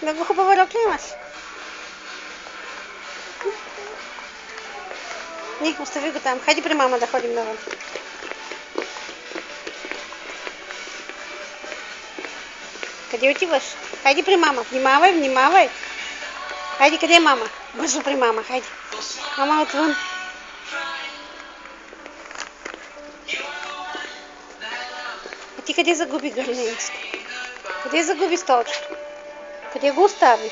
Много хубава рокля имаш. Ник, остави го там. Хайде при мама да ходим навън. Къде отиваш? Хайде при мама. Внимавай, внимавай. Хайде, къде е мама? Бързо при мама, хайде. Мама отвън. А ти къде загуби гърненцето? Къде загуби столчето? Къде го остави?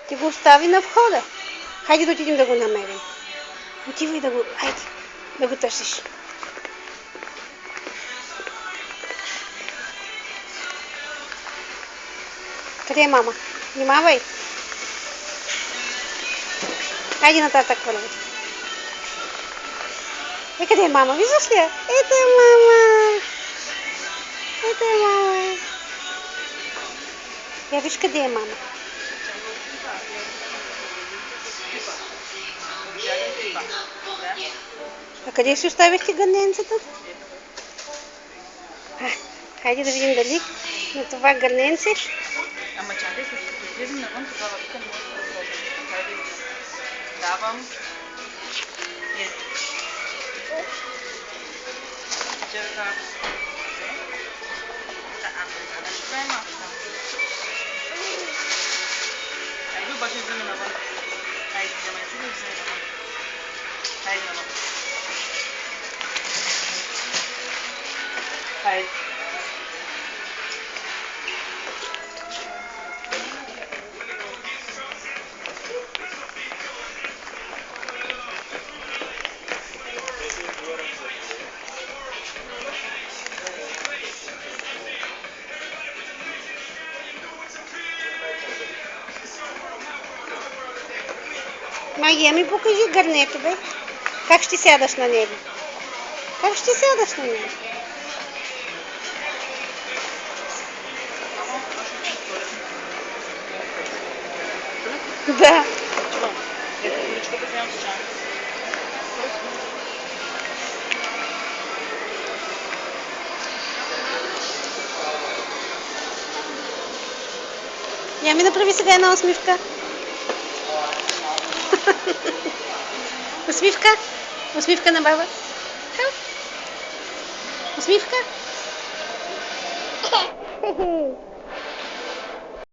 Ти го остави на входа. Хайде да отидем да го намерим. Отивай да го... Хайде, да го търсиш. Къде е мама? Внимавай. Хайде нататък върви. Къде е мама? Виждаш ли я? Ето е мама. Ето е мама. Я виж къде е мама. А къде си оставихте гърненцата? Хайде да видим дали на това гърненце. Ама чакай, като излизам навън, тогава тук не може да разложим. Хайде, давам. Черка. Ще правим малко. Хайде, обаче излизаме навън. Хайде, вземай си да излизаме навън. Хайде навън. Хайде. Магия, ми покажи гърнето, бе. Как ще сядаш на него? Как ще сядаш на него? Да. Я ми направи сега една усмивка. Усмивка? Усмивка на баба. Усмивка?